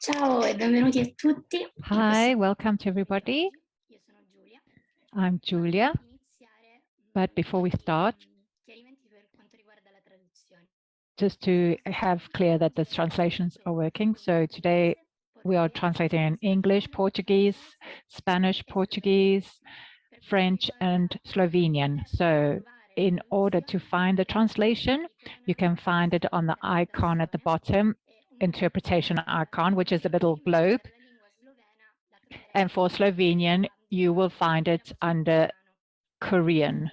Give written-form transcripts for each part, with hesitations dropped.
Ciao e benvenuti a tutti. Hi, welcome to everybody. Io sono Giulia. I'm Julia. Iniziare But before we start, chiarimenti per quanto riguarda la traduzione. just to have clear that the translations are working. So today we are translating in English, Portuguese, Spanish, Portuguese, French, and Slovenian. So in order to find the translation, you can find it on the icon at the bottom, interpretation icon, which is a little globe. And for Slovenian, you will find it under Korean,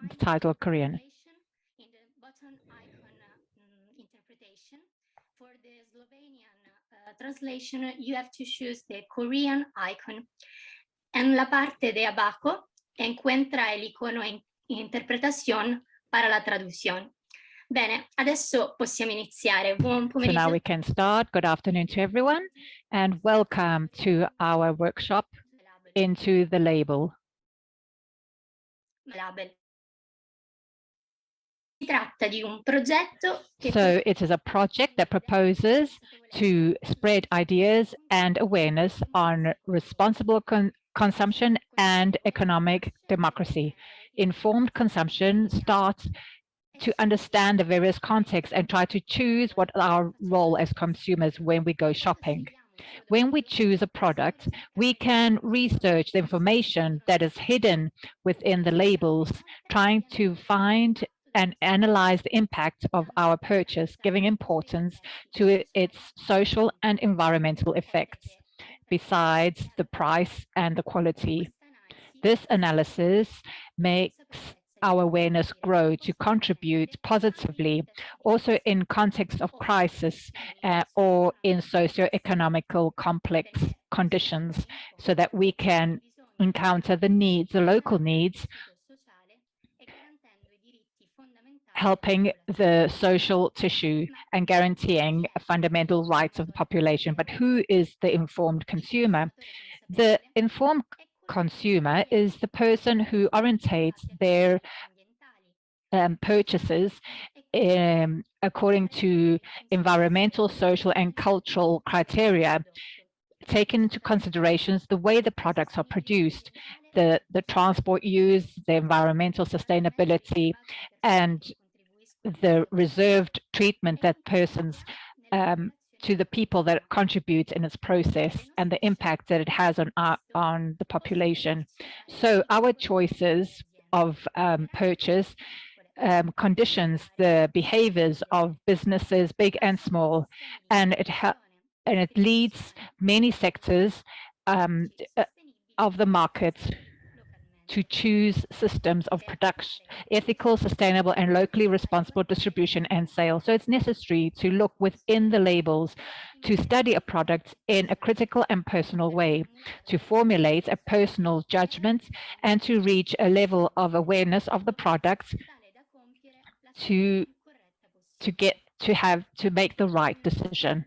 the title Korean. In the bottom icon interpretation. For the Slovenian translation, you have to choose the Korean icon. En la parte de abajo encuentra el icono en interpretación para la traducción. Bene, adesso possiamo iniziare. Buon pomeriggio. So now we can start. Good afternoon to everyone and welcome to our workshop Into the Label. So it is a project that proposes to spread ideas and awareness on responsible consumption and economic democracy. Informed consumption starts to understand the various contexts and try to choose what our role as consumers when we go shopping. When we choose a product, we can research the information that is hidden within the labels, trying to find and analyze the impact of our purchase, giving importance to its social and environmental effects, besides the price and the quality. This analysis makes our awareness grow to contribute positively, also in context of crisis or in socio-economical complex conditions, so that we can encounter the needs, the local needs, helping the social tissue and guaranteeing fundamental rights of the population. But who is the informed consumer? The informed consumer is the person who orientates their purchases according to environmental, social, and cultural criteria, taking into considerations the way the products are produced, the transport use, the environmental sustainability, and the reserved treatment that persons to the people that contribute in its process and the impact that it has on the population. So our choices of purchase conditions the behaviors of businesses, big and small, and it leads many sectors of the market to choose systems of production, ethical, sustainable, and locally responsible distribution and sale. So it's necessary to look within the labels, to study a product in a critical and personal way, to formulate a personal judgment, and to reach a level of awareness of the product to make the right decision,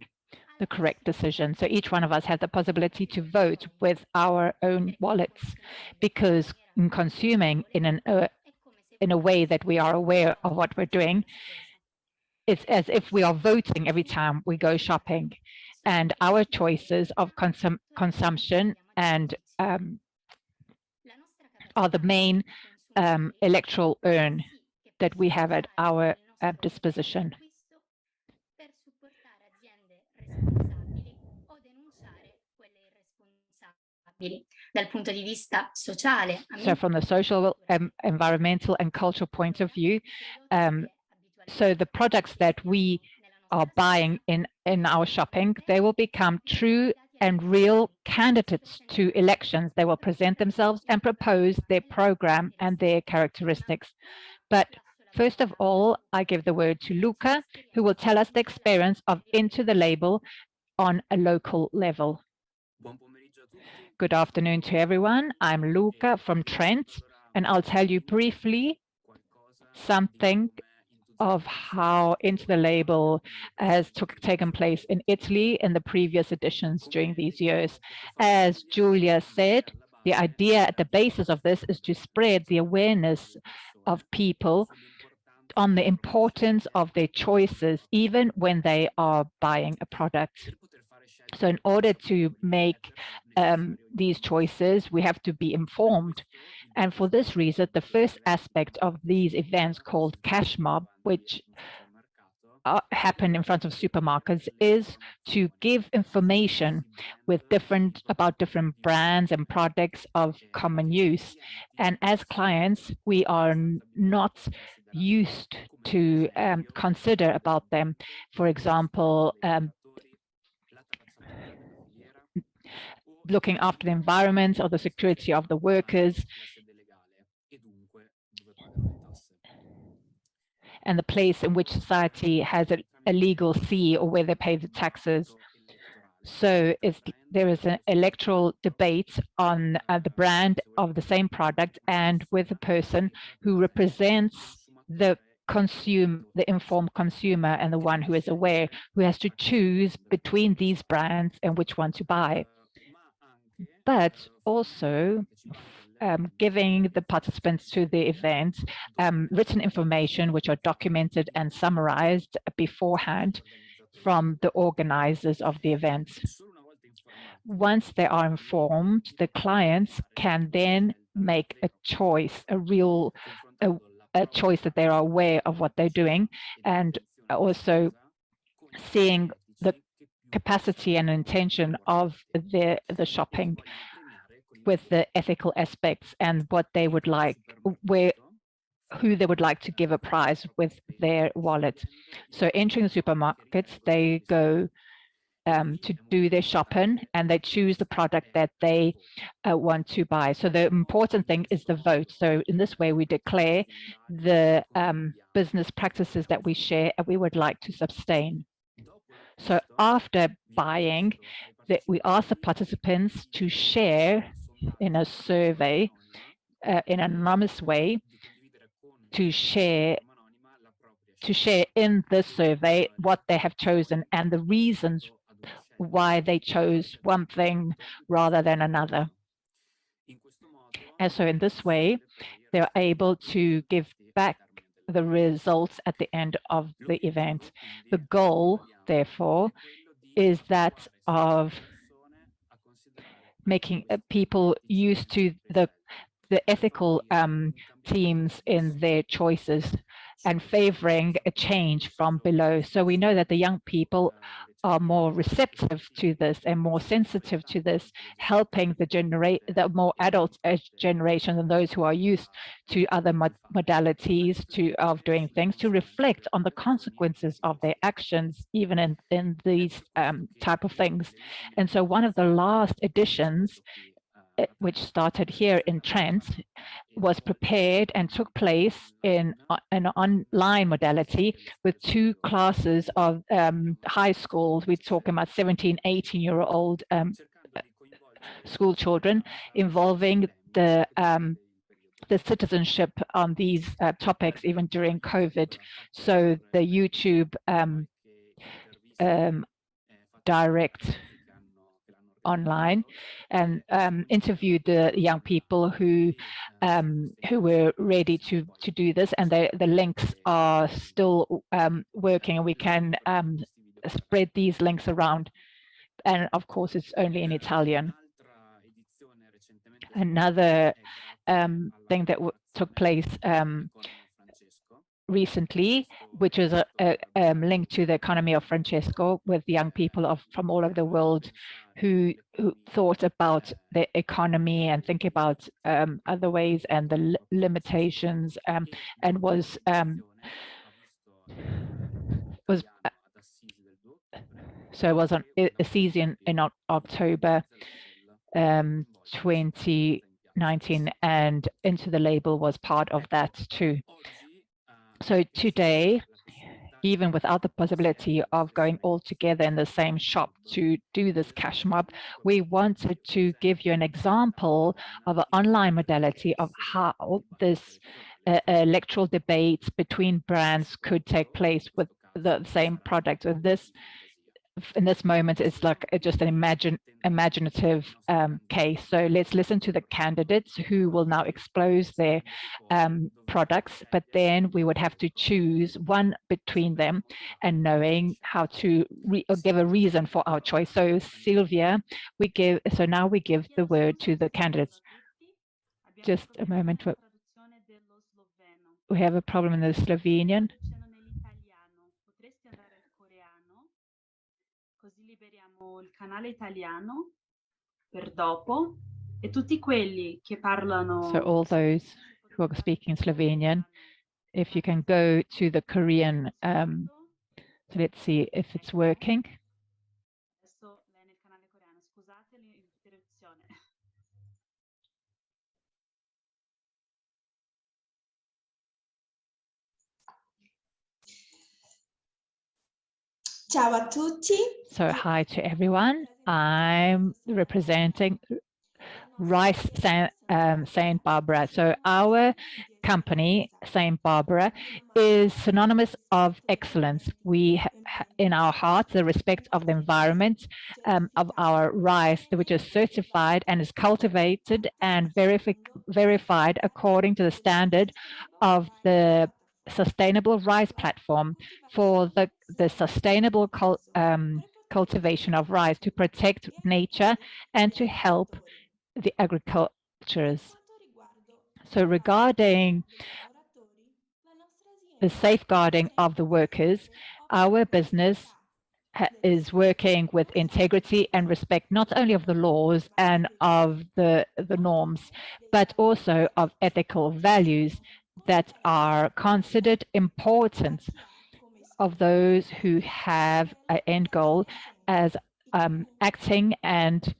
the correct decision. So each one of us has the possibility to vote with our own wallets, because in consuming in a way that we are aware of what we're doing, it's as if we are voting every time we go shopping, and our choices of consumption and are the main electoral urn that we have at our disposition. Dal punto di vista sociale. So from the social, environmental, and cultural point of view, so the products that we are buying in our shopping, they will become true and real candidates to elections. They will present themselves and propose their program and their characteristics. But first of all, I give the word to Luca, who will tell us the experience of Into the Label on a local level. Good afternoon to everyone. I'm Luca from Trent, and I'll tell you briefly something of how Into the Label has taken place in Italy in the previous editions during these years. As Julia said, the idea at the basis of this is to spread the awareness of people on the importance of their choices, even when they are buying a product. So in order to make these choices, we have to be informed. And for this reason, the first aspect of these events called cash mob, which happen in front of supermarkets, is to give information with about different brands and products of common use. And as clients, we are not used to consider about them. For example, looking after the environment or the security of the workers and the place in which society has a legal see or where they pay the taxes. So there is an electoral debate on the brand of the same product and with a person who represents the informed consumer and the one who is aware, who has to choose between these brands and which one to buy. But also giving the participants to the event written information which are documented and summarized beforehand from the organizers of the event. Once they are informed, the clients can then make a choice, a choice that they are aware of what they're doing, and also seeing the capacity and intention of the shopping with the ethical aspects and what they would like, who they would like to give a prize with their wallet. So entering the supermarkets, they go to do their shopping and they choose the product that they want to buy. So the important thing is the vote. So in this way, we declare the business practices that we share and we would like to sustain. So after buying, we ask the participants to share in a survey in an anonymous way, to share in this survey what they have chosen and the reasons why they chose one thing rather than another. And so in this way, they're able to give back the results at the end of the event. The goal, therefore, is that of making people used to the ethical teams in their choices and favoring a change from below. So we know that the young people are more receptive to this and more sensitive to this, helping the more adult generation and those who are used to other modalities of doing things, to reflect on the consequences of their actions, even in these type of things. And so one of the last editions, which started here in Trent, was prepared and took place in an online modality with 2 classes of high schools. We're talking about 17, 18-year-old school children, involving the citizenship on these topics even during COVID. So the YouTube direct online and interviewed the young people who were ready to do this, and the links are still working, and we can spread these links around, and of course it's only in Italian. Another thing that took place recently, which was a link to the economy of Francesco, with young people from all over the world who thought about the economy and think about other ways and the limitations, and was so it was on Assisi in October 2019, and Into the Label was part of that too. So today, even without the possibility of going all together in the same shop to do this cash mob, we wanted to give you an example of an online modality of how this electoral debate between brands could take place with the same product. With this, in this moment is like just an imaginative case. So let's listen to the candidates who will now expose their products, but then we would have to choose one between them and knowing how to give a reason for our choice. So Sylvia, now we give the word to the candidates. Just a moment. We have a problem in the Slovenian. Così liberiamo il canale italiano per dopo e tutti quelli che parlano. So all those who are speaking Slovenian, if you can go to the Korean, so let's see if it's working. Adesso lei nel canale coreano, scusate l'interruzione. Ciao a tutti. So hi to everyone. I'm representing Rice Saint Barbara. So our company, Saint Barbara, is synonymous of excellence. We in our heart the respect of the environment, of our rice, which is certified and is cultivated and verified according to the standard of the sustainable rice platform for the sustainable cultivation of rice to protect nature and to help the agricultures. So regarding the safeguarding of the workers, our business is working with integrity and respect not only of the laws and of the norms, but also of ethical values that are considered important of those who have an end goal as acting and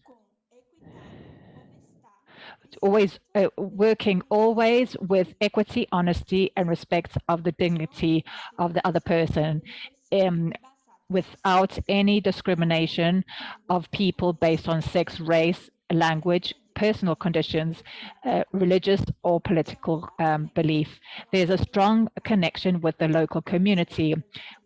always working always with equity, honesty, and respect of the dignity of the other person, without any discrimination of people based on sex, race, language, personal conditions, religious or political belief. There's a strong connection with the local community.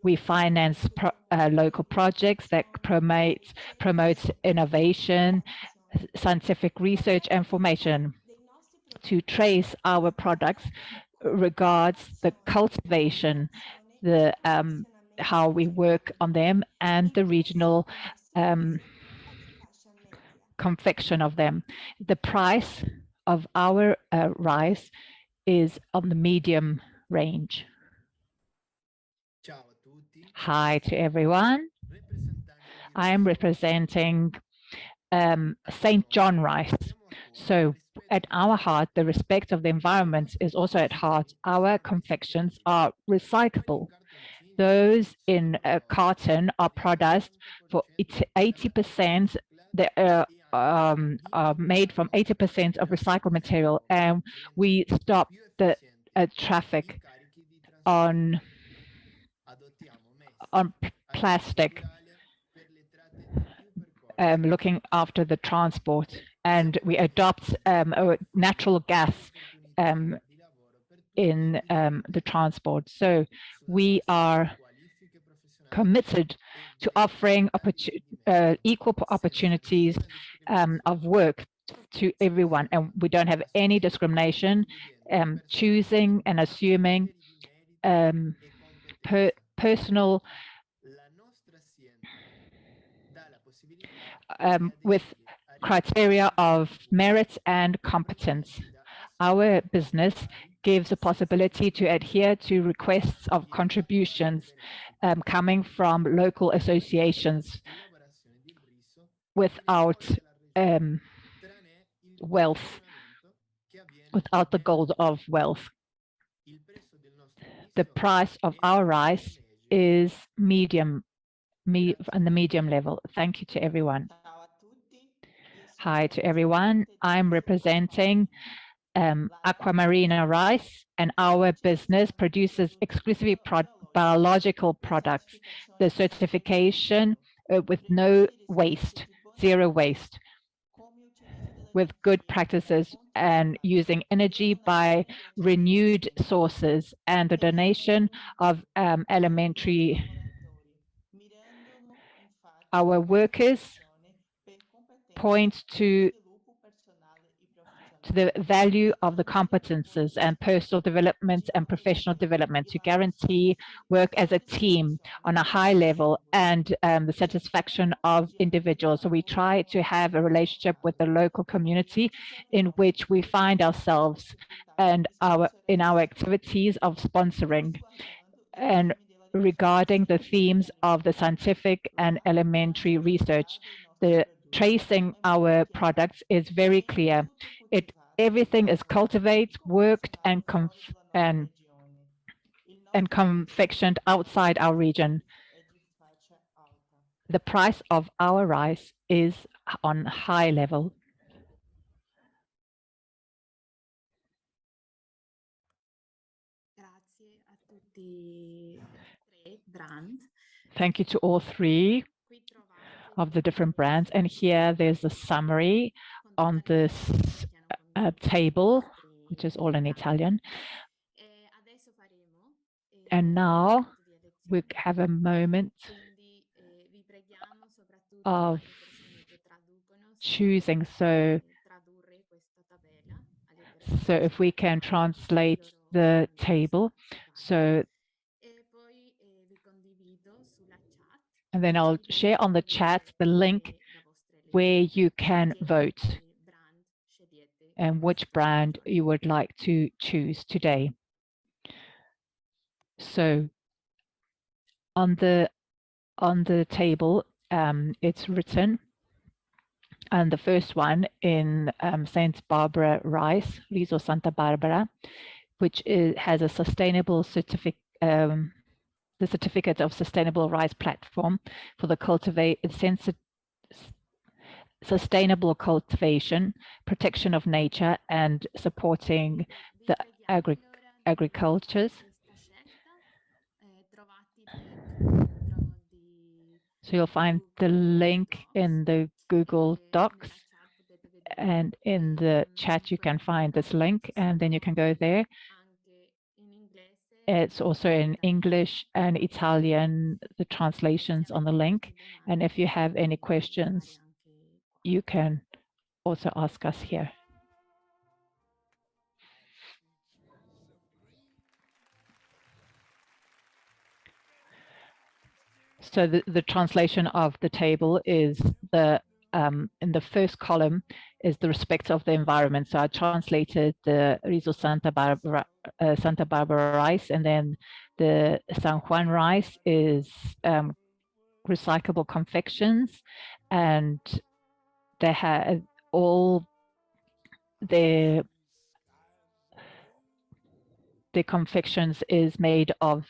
We finance local projects that promote innovation, scientific research and formation. To trace our products regards the cultivation, the how we work on them, and the regional confection of them. The price of our rice is on the medium range. Hi to everyone. I am representing St. John rice. So at our heart, the respect of the environment is also at heart. Our confections are recyclable. Those in carton are products for 80%. They are made from 80% of recycled material, and we stop the traffic on plastic, looking after the transport, and we adopt natural gas in the transport. So we are committed to offering equal opportunities of work to everyone, and we don't have any discrimination, choosing and assuming personal with criteria of merit and competence. Our business gives a possibility to adhere to requests of contributions coming from local associations without wealth, without the goal of wealth. The price of our rice is medium, on the medium level. Thank you to everyone. Hi to everyone. I'm representing Aquamarina Rice, and our business produces exclusively biological products. The certification with no waste, zero waste, with good practices and using energy by renewed sources, and the donation of elementary our workers point to the value of the competences and personal development and professional development to guarantee work as a team on a high level and the satisfaction of individuals. So we try to have a relationship with the local community in which we find ourselves and in our activities of sponsoring. And regarding the themes of the scientific and elementary research, the tracing our products is very clear. Everything is cultivated, worked, and confectioned outside our region. The price of our rice is on high level. Thank you to all three of the different brands. And here there's a summary on this table, which is all in Italian. And now we have a moment of choosing. So if we can translate the table. And then I'll share on the chat the link where you can vote and which brand you would like to choose today. So on the table, it's written, and the first one in Saint Barbara rice, Riso Santa Barbara, which has a sustainable certificate. The certificate of sustainable rice platform for the sustainable cultivation, protection of nature, and supporting the agricultures. So you'll find the link in the Google Docs, and in the chat you can find this link, and then you can go there. It's also in English and Italian, the translations on the link. And if you have any questions, you can also ask us here. So the translation of the table is in the first column is the respect of the environment. So I translated the Riso Santa Barbara rice, and then the San Juan rice is recyclable confections, and they have all their confections is made of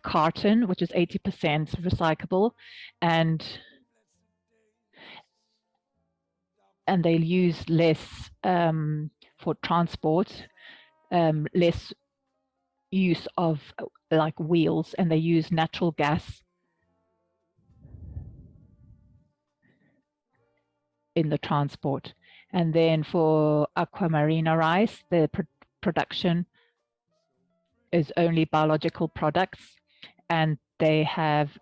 carton, which is 80% recyclable, and they'll use less for transport, less use of like wheels, and they use natural gas in the transport. And then for aquamarina rice, the production is only biological products, and they have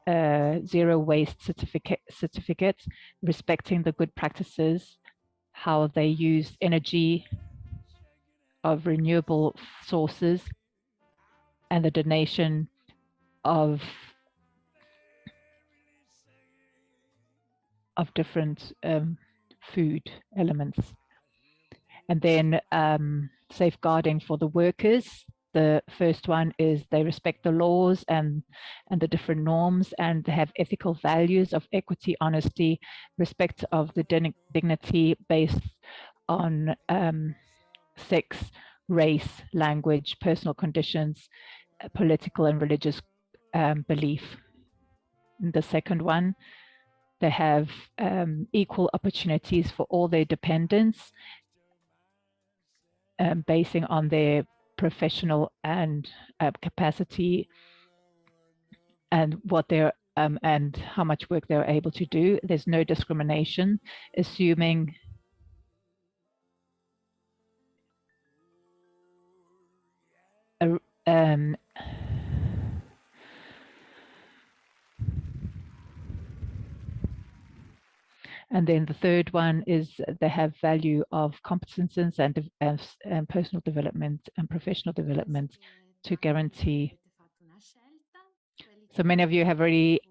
zero waste certificates respecting the good practices, how they use energy of renewable sources, and the donation of different food elements. And then safeguarding for the workers. The first one is they respect the laws and the different norms, and they have ethical values of equity, honesty, respect of the dignity based on sex, race, language, personal conditions, political and religious belief. And the second one, they have equal opportunities for all their dependents, basing on their professional and capacity and what they're and how much work they're able to do. There's no discrimination, assuming And then the third one is they have value of competences and personal development and professional development to guarantee. So many of you have already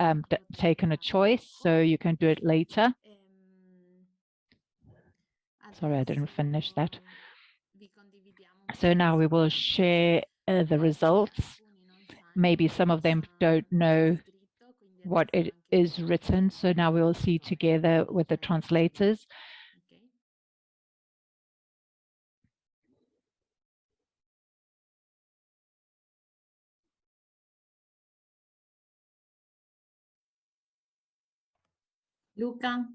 taken a choice, so you can do it later. Sorry, I didn't finish that. So now we will share the results. Maybe some of them don't know what it is written, so now we will see together with the translators. Luca,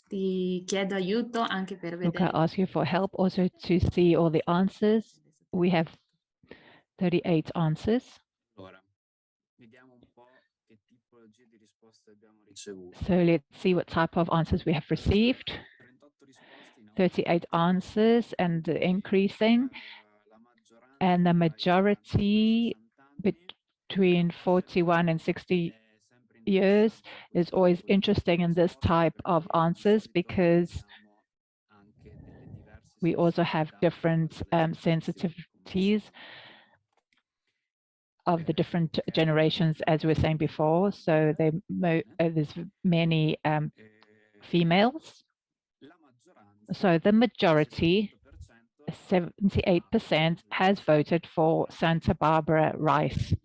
ti chiedo aiuto anche per Luca, vedere. ask you for help also to see all the answers. We have 38 answers. So let's see what type of answers we have received. 38 answers and increasing. And the majority between 41 and 60 years is always interesting in this type of answers because we also have different sensitivities of the different generations, as we were saying before. So there's many females. So the majority, 78%, has voted for Santa Barbara rice.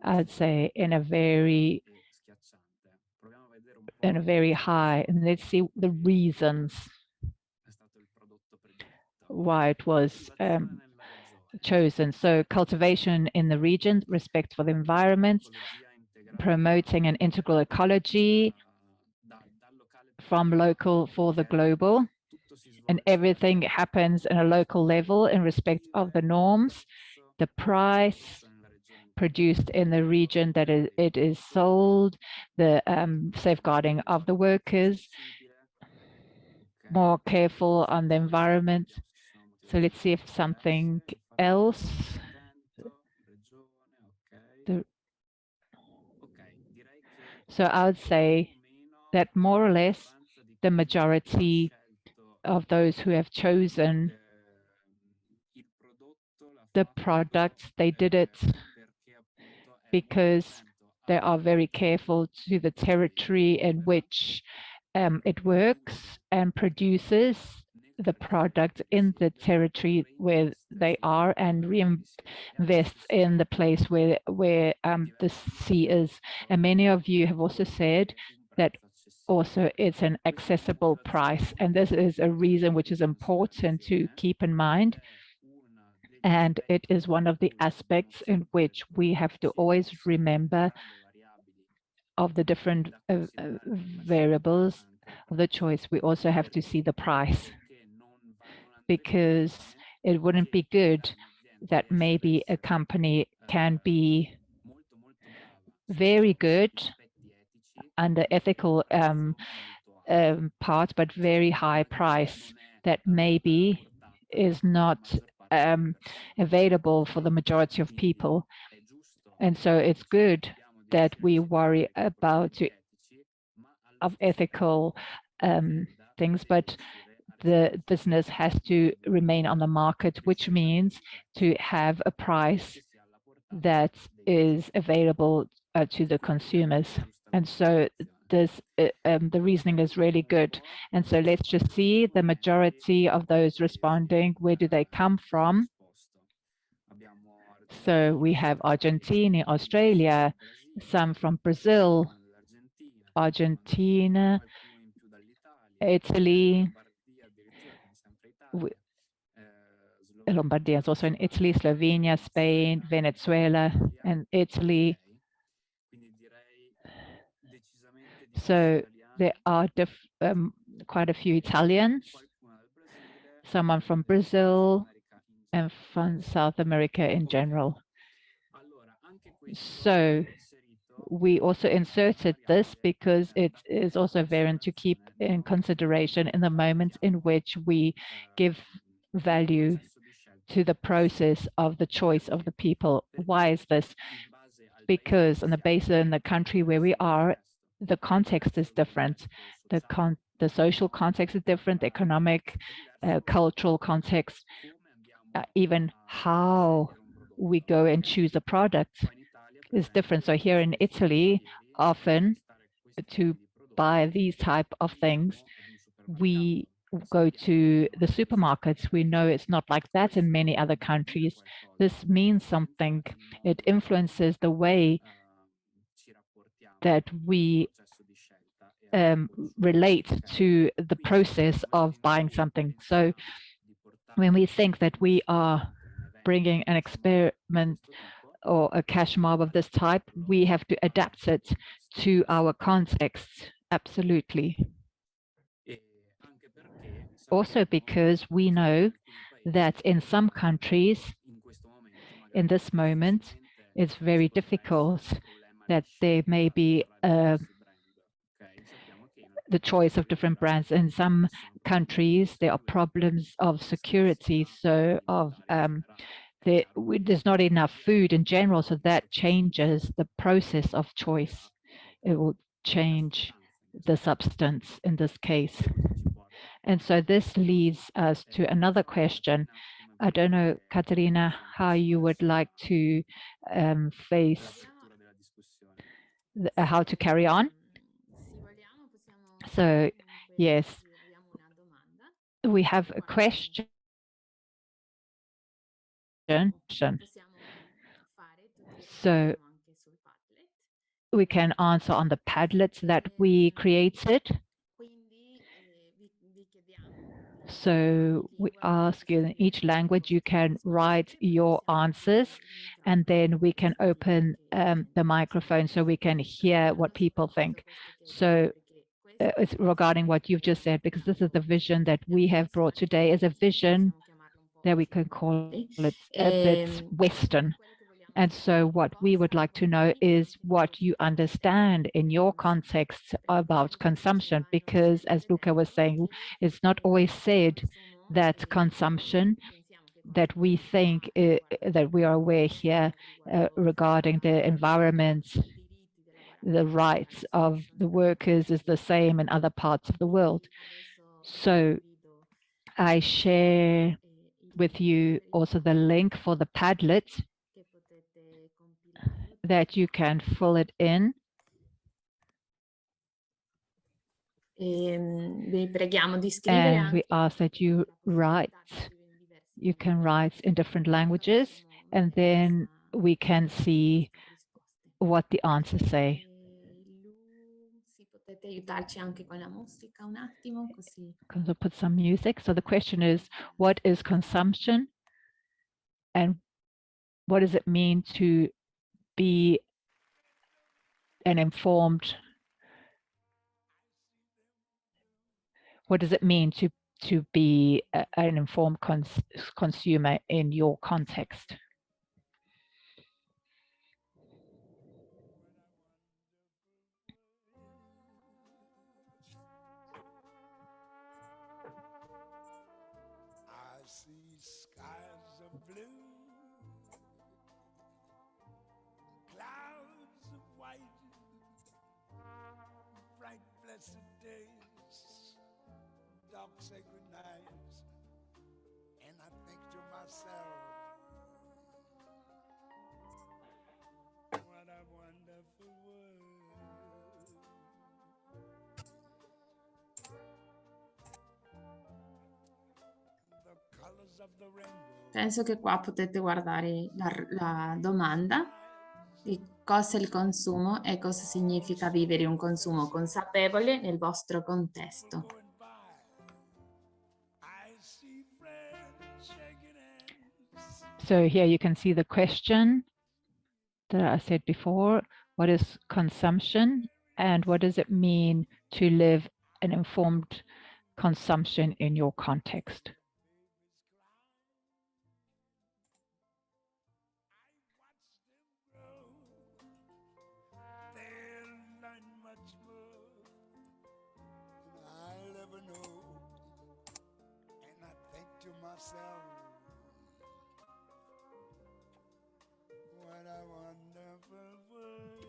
I'd say in a very high, and let's see the reasons why it was chosen. So cultivation in the region, respect for the environment, promoting an integral ecology from local for the global, and everything happens in a local level in respect of the norms, the price produced in the region that it is sold, the safeguarding of the workers, more careful on the environment. So let's see if something else. So I would say that more or less the majority of those who have chosen the products, they did it because they are very careful to the territory in which it works and produces the product in the territory where they are and reinvests in the place where the sea is. And many of you have also said that also it's an accessible price. And this is a reason which is important to keep in mind. And it is one of the aspects in which we have to always remember of the different variables of the choice. We also have to see the price, because it wouldn't be good that maybe a company can be very good under ethical part, but very high price that maybe is not available for the majority of people. And so it's good that we worry about of ethical things, but the business has to remain on the market, which means to have a price that is available to the consumers. And so this the reasoning is really good. And so let's just see the majority of those responding, where do they come from? So we have Argentina, Australia, some from Brazil, Argentina, Italy, Lombardia is also in Italy, Slovenia, Spain, Venezuela, and Italy. So there are quite a few Italians, someone from Brazil, and from South America in general. So we also inserted this because it is also variant to keep in consideration in the moments in which we give value to the process of the choice of the people. Why is this? Because on the basis in the country where we are, the context is different. The social context is different, the economic, cultural context, even how we go and choose a product is different. So here in Italy, often to buy these type of things, we go to the supermarkets. We know it's not like that in many other countries. This means something. It influences the way that we relate to the process of buying something. So when we think that we are bringing an experiment or a cash mob of this type, we have to adapt it to our context. Absolutely. Also because we know that in some countries, in this moment, it's very difficult that there may be the choice of different brands. In some countries, there are problems of security, so there's not enough food in general, so that changes the process of choice. It will change the substance in this case. And so this leads us to another question. I don't know, Katerina, how you would like to face how to carry on. So, yes, we have a question. So we can answer on the Padlets that we created. So we ask you in each language, you can write your answers, and then we can open the microphone so we can hear what people think. So it's regarding what you've just said, because this is the vision that we have brought today as a vision that we can call it a bit Western. And so what we would like to know is what you understand in your context about consumption, because as Luca was saying, it's not always said that consumption that we think that we are aware here regarding the environment, the rights of the workers is the same in other parts of the world. So I share with you also the link for the Padlet that you can fill it in. Vi preghiamo di scrivere And we ask that you write. You can write in different languages, and then we can see what the answers say. Potete aiutarci anche con la musica un attimo, così. Can I put some music? So the question is, what is consumption? And what does it mean to be an informed? What does it mean to be an informed consumer in your context? I see skies of blue, clouds of white, bright blessed days, dark sacred nights, and I think to myself, what a wonderful world. The colors of the rainbow. Penso che qua potete guardare la domanda di cosa è il consumo e cosa significa vivere un consumo consapevole nel vostro contesto. So here you can see the question that I said before. What is consumption, and what does it mean to live an informed consumption in your context? What a wonderful world.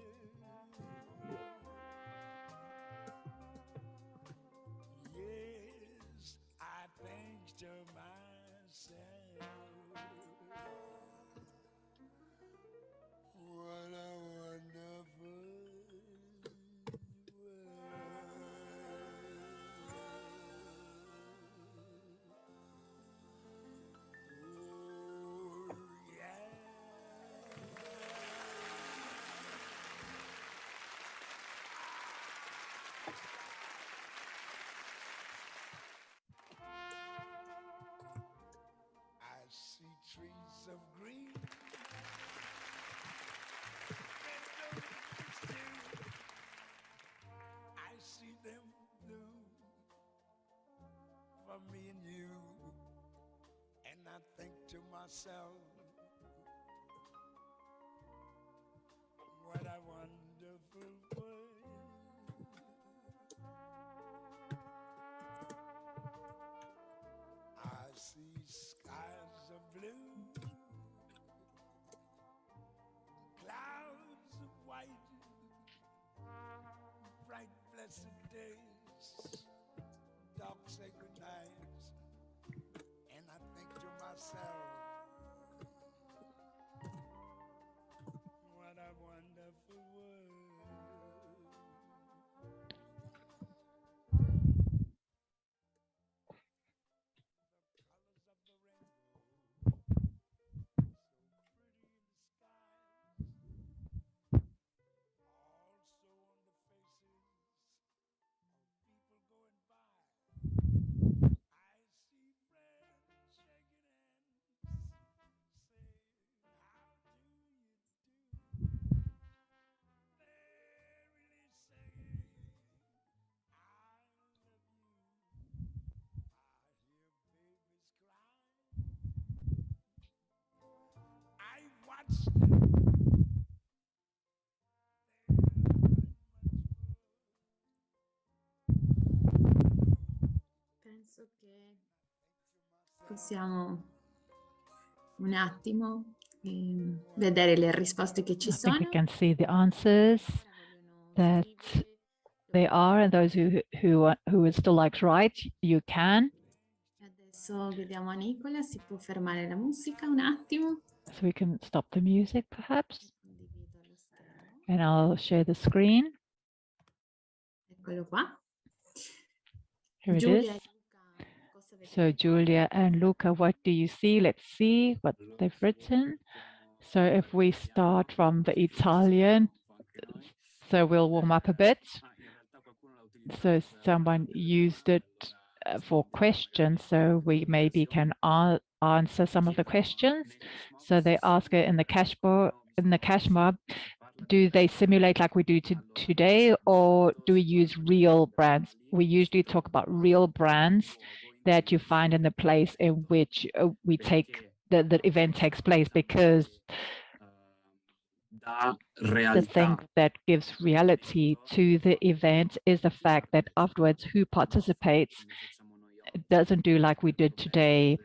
for me and you. And I think to myself, what a wonderful world. I see skies of blue, clouds of white, bright blessed days, dark sacred nights, and I think to myself, what a wonderful world. The colors of the rainbow, so pretty in the skies, also on the faces of people going by. I see friends shaking hands, saying, how do you do? They're really saying, I love you. I hear babies cry. I watch them. They learn Penso che possiamo un attimo vedere le risposte che ci I think we sono. can see the answers that they are, and those who would still like to write, you can. Adesso chiediamo a Nicola, si può fermare la musica un attimo. So we can stop the music, perhaps, Condivido lo schermo. and I'll share the screen. Eccolo qua. Here it Giulia is. e Luca, cosa vedete? So Julia and Luca, what do you see? Let's see what they've written. So if we start from the Italian, so we'll warm up a bit. So someone used it for questions, so we maybe can answer some of the questions. So they ask it in the cash mob, do they simulate like we do today, or do we use real brands? We usually talk about real brands that you find in the place in which we take the event takes place, because the thing that gives reality to the event is the fact that afterwards who participates doesn't do like we did today,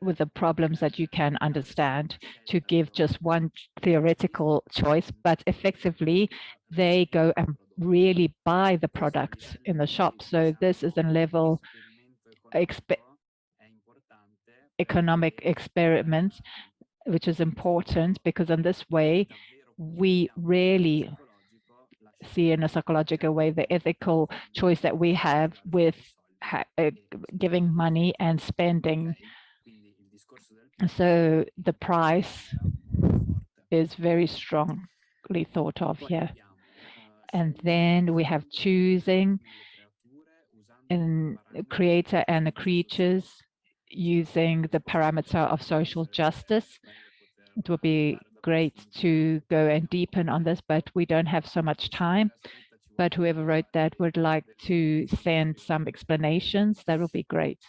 with the problems that you can understand, to give just one theoretical choice, but effectively they go and really buy the products in the shop. So this is a level economic experiment, which is important, because in this way we really see in a psychological way the ethical choice that we have with giving money and spending. So the price is very strongly thought of here. And then we have choosing in the creator and the creatures using the parameter of social justice. It would be great to go and deepen on this, but we don't have so much time. But whoever wrote that would like to send some explanations, that would be great.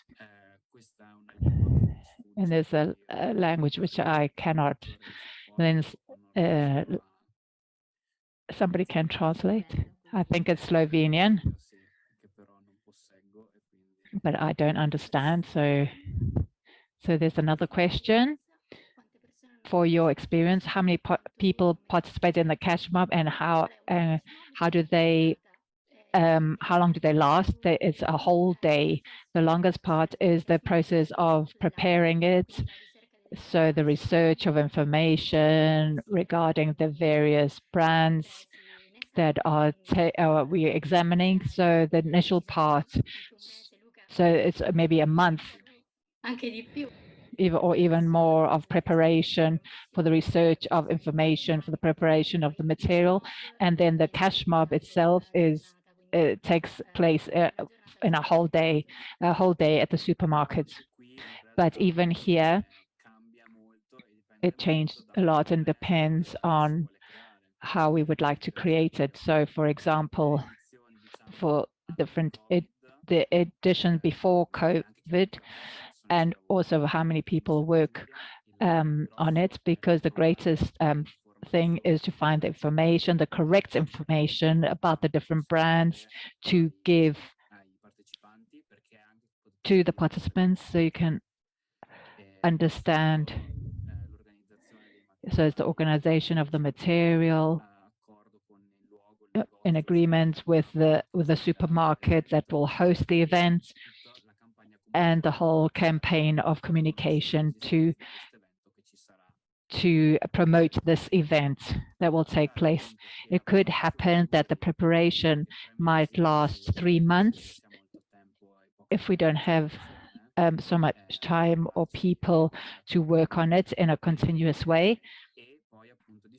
And there's a language which I cannot, then somebody can translate. I think it's Slovenian, but I don't understand. So there's another question. For your experience, how many people participate in the cash mob, and how do they how long do they last? It's a whole day. The longest part is the process of preparing it. So the research of information regarding the various brands that are we're examining. So the initial part, so it's maybe a month, even more of preparation for the research of information, for the preparation of the material. And then the cash mob itself takes place in a whole day at the supermarket. But even here, it changed a lot and depends on how we would like to create it. So for example, for different the edition before COVID, and also how many people work on it, because the greatest thing is to find the information, the correct information about the different brands to give to the participants so you can understand. So it's the organization of the material in agreement with the supermarket that will host the event, and the whole campaign of communication to promote this event that will take place. It could happen that the preparation might last 3 months if we don't have so much time or people to work on it in a continuous way.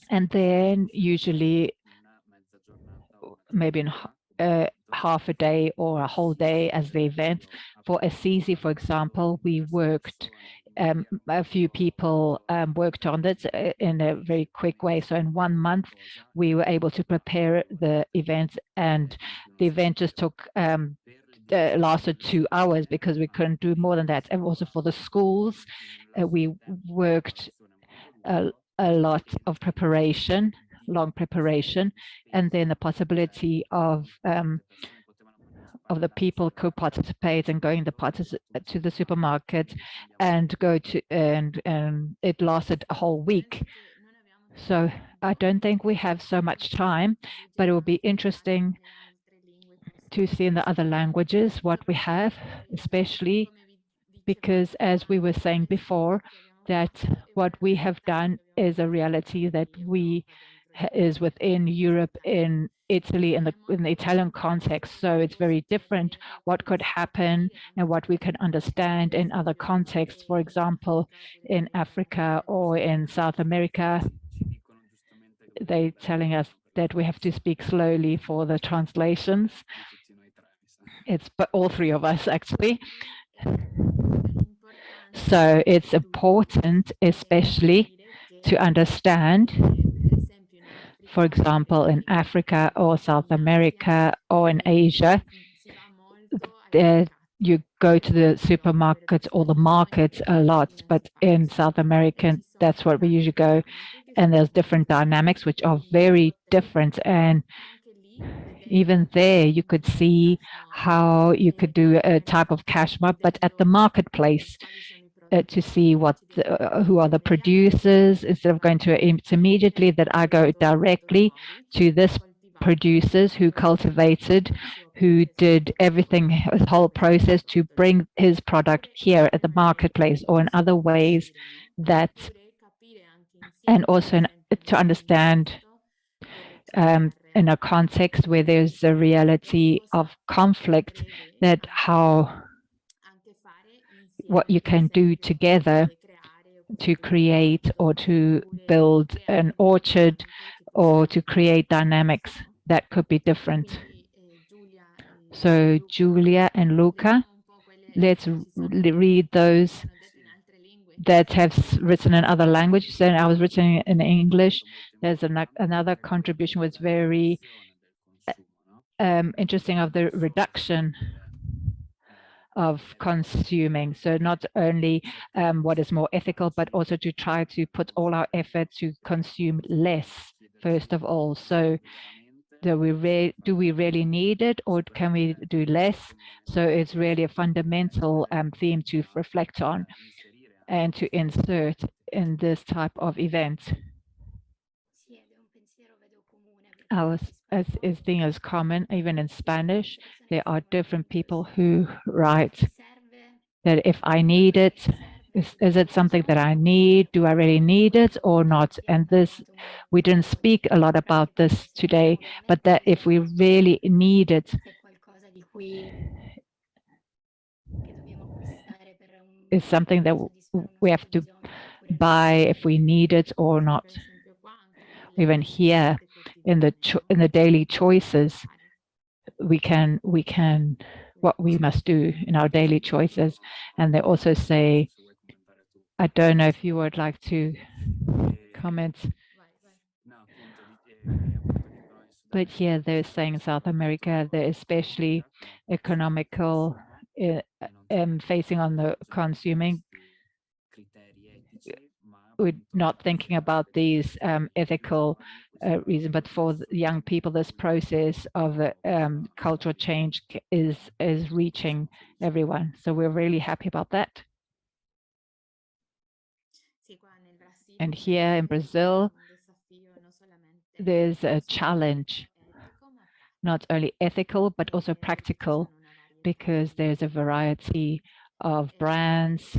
And then usually maybe in half a day or a whole day as the event. For Assisi, for example, we worked, a few people worked on it in a very quick way. So in 1 month, we were able to prepare the event, and the event just took lasted 2 hours because we couldn't do more than that. And also for the schools, we worked a lot of preparation, long preparation, and then the possibility of the people could participate and going to the supermarket and go to, and it lasted a whole week. So I don't think we have so much time, but it will be interesting to see in the other languages what we have, especially because, as we were saying before, that what we have done is a reality that is within Europe, in Italy, in the Italian context. So it's very different what could happen and what we can understand in other contexts, for example, in Africa or in South America. They're telling us that we have to speak slowly for the translations. It's but all three of us, actually. So it's important, especially to understand, for example, in Africa or South America or in Asia, you go to the supermarkets or the markets a lot, but in South America, that's what we usually go. And there's different dynamics which are very different. And even there, you could see how you could do a type of cash map, but at the marketplace, to see what who are the producers, instead of going to immediately, that I go directly to this producers who cultivated, who did everything, his whole process to bring his product here at the marketplace, or in other ways that, and also to understand in a context where there's a reality of conflict, that how what you can do together to create or to build an orchard or to create dynamics that could be different. So Giulia and Luca, let's read those that have written in other languages. And I was written in English. There's another contribution was very interesting, of the reduction of consuming. So not only what is more ethical, but also to try to put all our effort to consume less, first of all. So do we really need it, or can we do less? So it's really a fundamental theme to reflect on and to insert in this type of event. As thing is common, even in Spanish, there are different people who write that if I need it, is it something that I need? Do I really need it or not? And this, we didn't speak a lot about this today, but that if we really need it, is something that we have to buy if we need it or not. Even here in the daily choices, we can what we must do in our daily choices. And they also say, I don't know if you would like to comment. But here they're saying South America, they're especially economical, facing on the consuming. We're not thinking about these ethical reasons, but for the young people, this process of cultural change is reaching everyone. So we're really happy about that. And here in Brazil, there's a challenge, not only ethical, but also practical, because there's a variety of brands,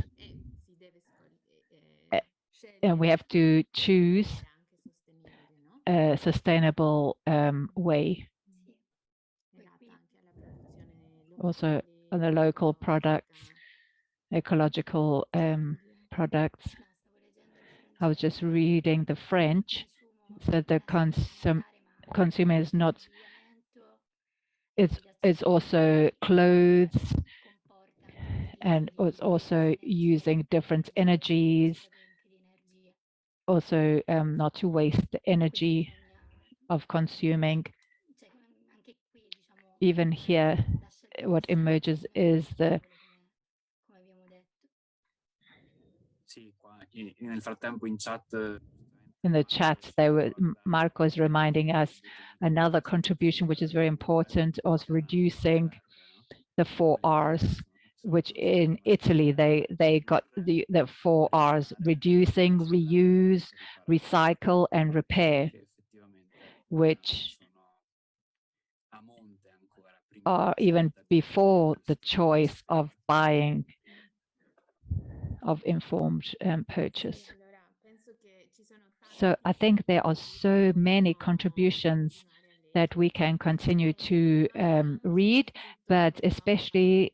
and we have to choose a sustainable way. Also, on the local products, ecological products. I was just reading the French, so the consumer is not. It's also clothes, and it's also using different energies. Also, not to waste the energy of consuming. Even here, what emerges is the in the chat, Marco is reminding us another contribution which is very important, was reducing the 4 R's, which in Italy they got the 4 R's: reducing, reuse, recycle, and repair, which are even before the choice of buying, of informed purchase. So I think there are so many contributions that we can continue to read, but especially,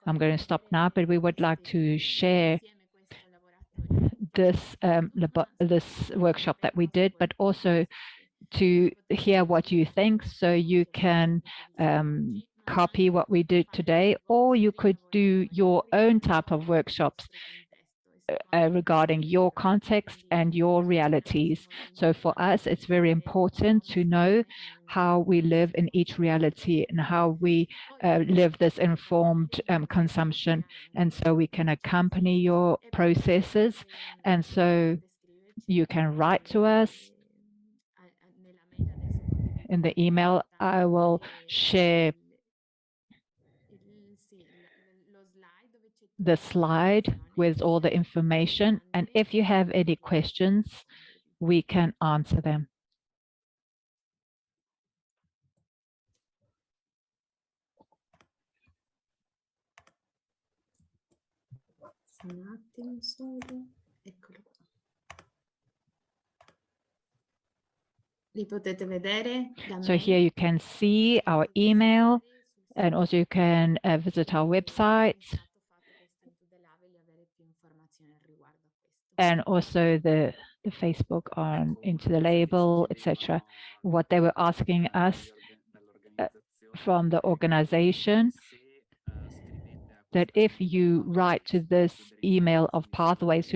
I'm going to stop now, but we would like to share this this workshop that we did, but also to hear what you think, so you can copy what we did today, or you could do your own type of workshops regarding your context and your realities. So for us, it's very important to know how we live in each reality and how we live this informed consumption. And so we can accompany your processes. And so you can write to us in the email. I will share the slide with all the information, and if you have any questions, we can answer them. Un attimo solo, eccolo qua. Li potete vedere da So me. here you can see our email, and also you can visit our website, and also the Facebook on Into the Label, etc. What they were asking us from the organization, that if you write to this email of Pathways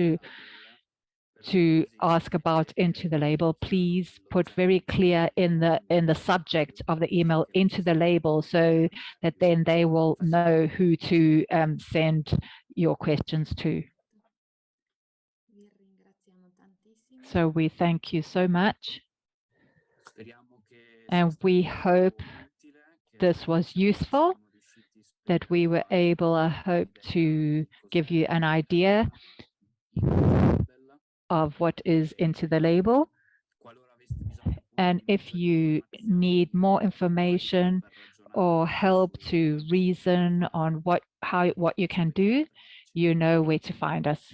to ask about Into the Label, please put very clear in the subject of the email Into the Label, so that then they will know who to send your questions to. So we thank you so much, and we hope this was useful, that we were able, I hope, to give you an idea of what is Into the Label. And if you need more information or help to reason on what you can do, you know where to find us.